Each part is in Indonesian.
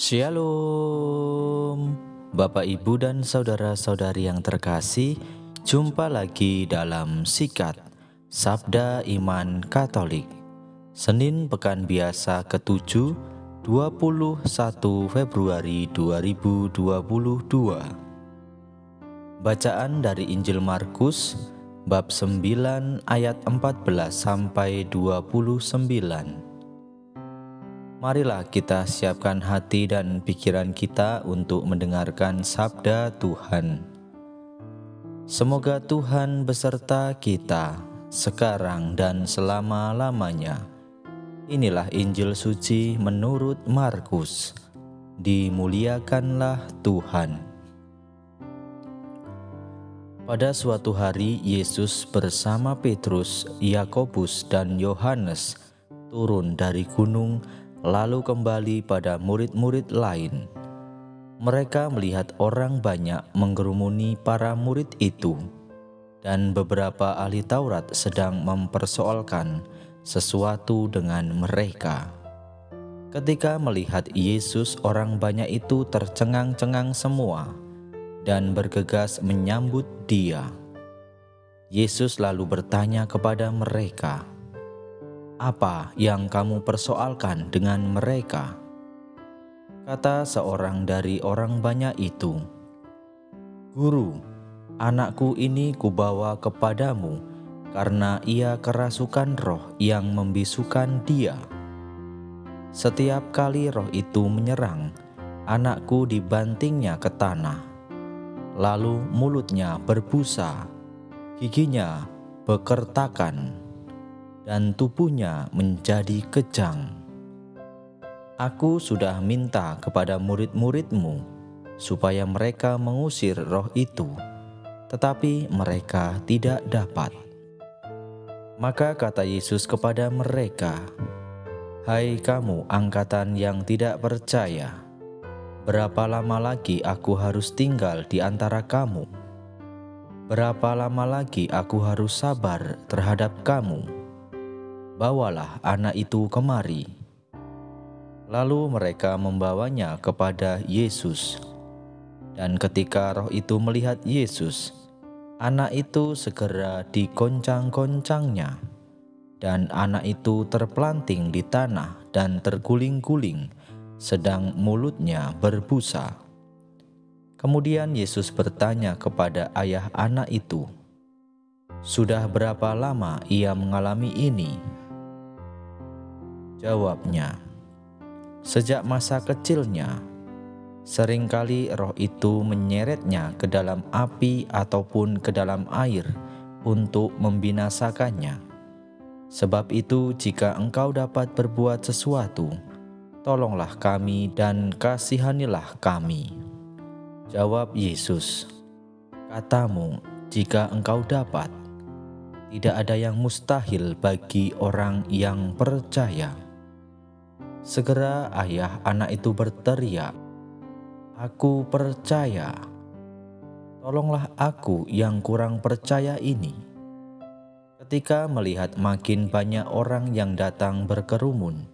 Shalom, Bapak, Ibu, dan saudara-saudari yang terkasih. Jumpa lagi dalam Sikat Sabda Iman Katolik, Senin Pekan Biasa ke-7, 21 Februari 2022. Bacaan dari Injil Markus, bab 9 ayat 14 sampai 29. Marilah kita siapkan hati dan pikiran kita untuk mendengarkan sabda Tuhan. Semoga Tuhan beserta kita, sekarang dan selama-lamanya. Inilah Injil suci menurut Markus. Dimuliakanlah Tuhan. Pada suatu hari, Yesus bersama Petrus, Yakobus, dan Yohanes turun dari gunung, lalu kembali pada murid-murid lain. Mereka melihat orang banyak menggerumuni para murid itu, dan beberapa ahli Taurat sedang mempersoalkan sesuatu dengan mereka. Ketika melihat Yesus, orang banyak itu tercengang-cengang semua dan bergegas menyambut Dia. Yesus lalu bertanya kepada mereka, "Apa yang kamu persoalkan dengan mereka?" Kata seorang dari orang banyak itu, "Guru, anakku ini kubawa kepadamu karena ia kerasukan roh yang membisukan dia. Setiap kali roh itu menyerang, anakku dibantingnya ke tanah. Lalu mulutnya berbusa, giginya bekertakan, dan tubuhnya menjadi kejang. Aku sudah minta kepada murid-muridmu supaya mereka mengusir roh itu, tetapi mereka tidak dapat." Maka kata Yesus kepada mereka, "Hai kamu angkatan yang tidak percaya, berapa lama lagi aku harus tinggal di antara kamu? Berapa lama lagi aku harus sabar terhadap kamu? Bawalah anak itu kemari." Lalu mereka membawanya kepada Yesus. Dan ketika roh itu melihat Yesus, anak itu segera digoncang-goncangnya, dan anak itu terpelanting di tanah dan terguling-guling, sedang mulutnya berbusa. Kemudian Yesus bertanya kepada ayah anak itu, "Sudah berapa lama ia mengalami ini?" Jawabnya, "Sejak masa kecilnya. Seringkali roh itu menyeretnya ke dalam api ataupun ke dalam air untuk membinasakannya. Sebab itu, jika engkau dapat berbuat sesuatu, tolonglah kami dan kasihanilah kami." Jawab Yesus, "Katamu, jika engkau dapat. Tidak ada yang mustahil bagi orang yang percaya." Segera ayah anak itu berteriak, "Aku percaya. Tolonglah aku yang kurang percaya ini." Ketika melihat makin banyak orang yang datang berkerumun,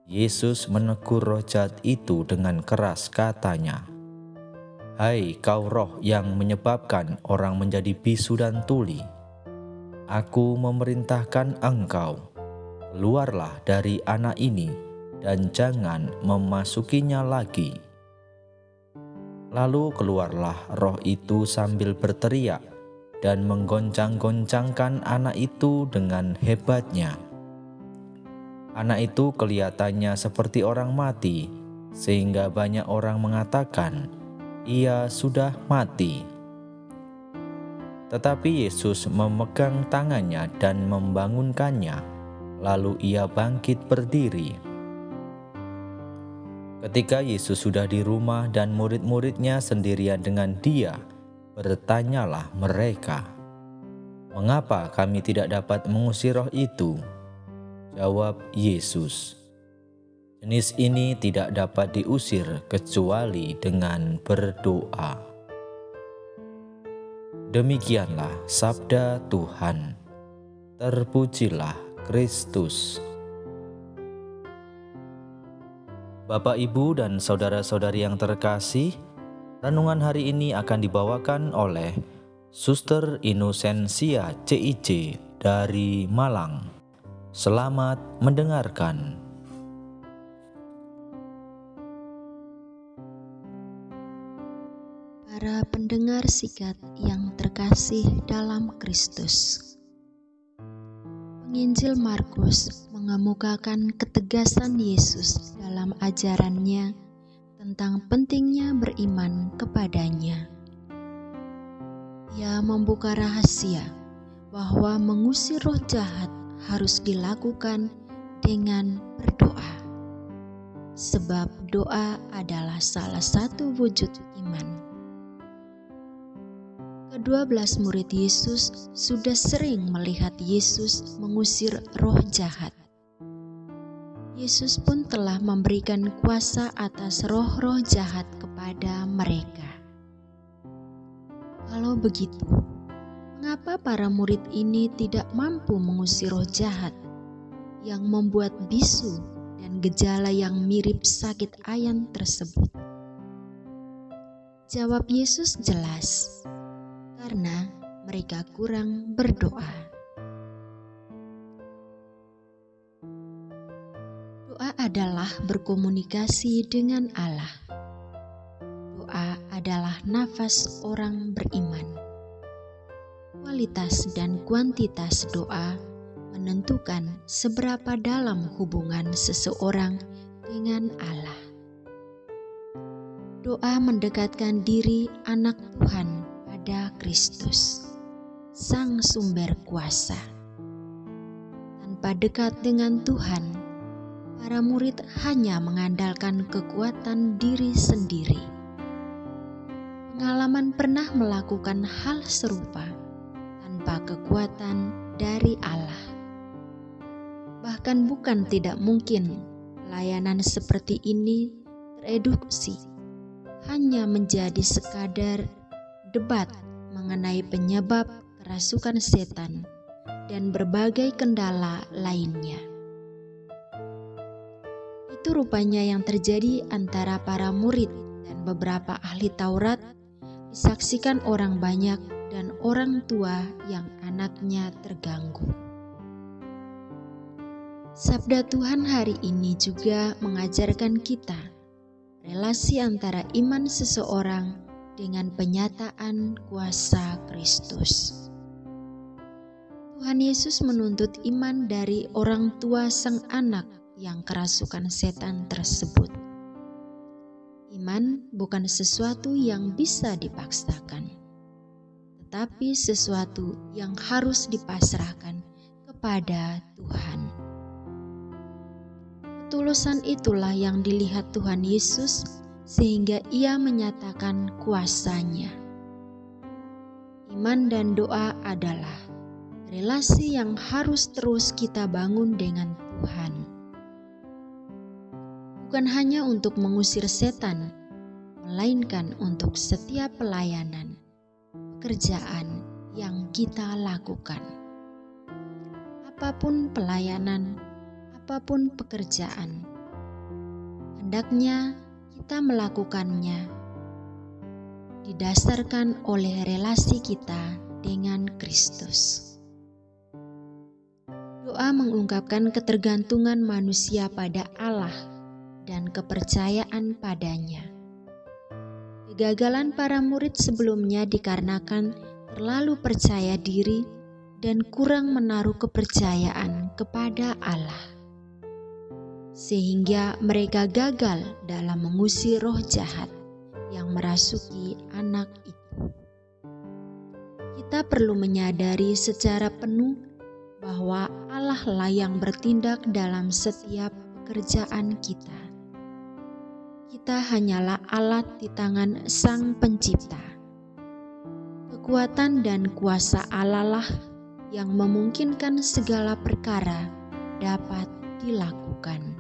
Yesus menegur roh jahat itu dengan keras, katanya, "Hai kau roh yang menyebabkan orang menjadi bisu dan tuli, Aku memerintahkan engkau, keluarlah dari anak ini dan jangan memasukinya lagi." Lalu keluarlah roh itu sambil berteriak dan menggoncang-goncangkan anak itu dengan hebatnya. Anak itu kelihatannya seperti orang mati, sehingga banyak orang mengatakan, "Ia sudah mati." Tetapi Yesus memegang tangannya dan membangunkannya, lalu ia bangkit berdiri. Ketika Yesus sudah di rumah dan murid-muridnya sendirian dengan Dia, bertanyalah mereka, "Mengapa kami tidak dapat mengusir roh itu?" Jawab Yesus, "Jenis ini tidak dapat diusir kecuali dengan berdoa." Demikianlah sabda Tuhan. Terpujilah Kristus. Bapak, Ibu, dan saudara-saudari yang terkasih, renungan hari ini akan dibawakan oleh Suster Inosensia CIC dari Malang. Selamat mendengarkan. Para pendengar sikat yang terkasih dalam Kristus, Penginjil Markus mengemukakan ketegasan Yesus dalam ajarannya tentang pentingnya beriman kepadanya. Ia membuka rahasia bahwa mengusir roh jahat harus dilakukan dengan berdoa, sebab doa adalah salah satu wujud iman. Ke-12 murid Yesus sudah sering melihat Yesus mengusir roh jahat. Yesus pun telah memberikan kuasa atas roh-roh jahat kepada mereka. Kalau begitu, mengapa para murid ini tidak mampu mengusir roh jahat yang membuat bisu dan gejala yang mirip sakit ayan tersebut? Jawab Yesus jelas, karena mereka kurang berdoa. Doa adalah berkomunikasi dengan Allah. Doa adalah nafas orang beriman. Kualitas dan kuantitas doa menentukan seberapa dalam hubungan seseorang dengan Allah. Doa mendekatkan diri anak Tuhan pada Kristus, Sang Sumber Kuasa. Tanpa dekat dengan Tuhan, para murid hanya mengandalkan kekuatan diri sendiri. Pengalaman pernah melakukan hal serupa tanpa kekuatan dari Allah. Bahkan bukan tidak mungkin pelayanan seperti ini tereduksi, hanya menjadi sekadar debat mengenai penyebab kerasukan setan dan berbagai kendala lainnya. Itu rupanya yang terjadi antara para murid dan beberapa ahli Taurat, disaksikan orang banyak dan orang tua yang anaknya terganggu. Sabda Tuhan hari ini juga mengajarkan kita relasi antara iman seseorang dengan penyataan kuasa Kristus. Tuhan Yesus menuntut iman dari orang tua sang anak yang kerasukan setan tersebut. Iman bukan sesuatu yang bisa dipaksakan, tetapi sesuatu yang harus dipasrahkan kepada Tuhan. Ketulusan itulah yang dilihat Tuhan Yesus sehingga ia menyatakan kuasanya. Iman dan doa adalah relasi yang harus terus kita bangun dengan Tuhan. Bukan hanya untuk mengusir setan, melainkan untuk setiap pelayanan, pekerjaan yang kita lakukan. Apapun pelayanan, apapun pekerjaan, hendaknya kita melakukannya didasarkan oleh relasi kita dengan Kristus. Doa mengungkapkan ketergantungan manusia pada Allah dan kepercayaan padanya. Kegagalan para murid sebelumnya dikarenakan terlalu percaya diri dan kurang menaruh kepercayaan kepada Allah, sehingga mereka gagal dalam mengusir roh jahat yang merasuki anak itu. Kita perlu menyadari secara penuh bahwa Allah lah yang bertindak dalam setiap pekerjaan kita. Kita hanyalah alat di tangan Sang Pencipta. Kekuatan dan kuasa Allah lah yang memungkinkan segala perkara dapat dilakukan.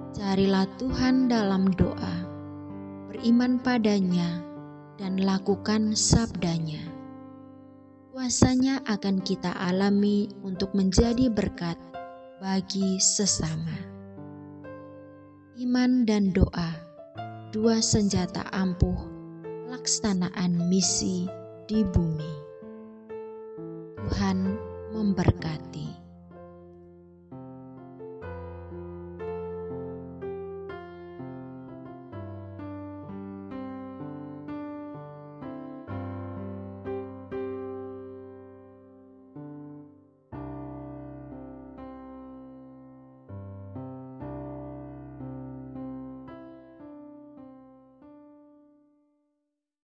Carilah Tuhan dalam doa, beriman padanya, dan lakukan sabdanya. Kuasanya akan kita alami untuk menjadi berkat bagi sesama. iman dan doa, dua senjata ampuh pelaksanaan misi di bumi. Tuhan memberkati.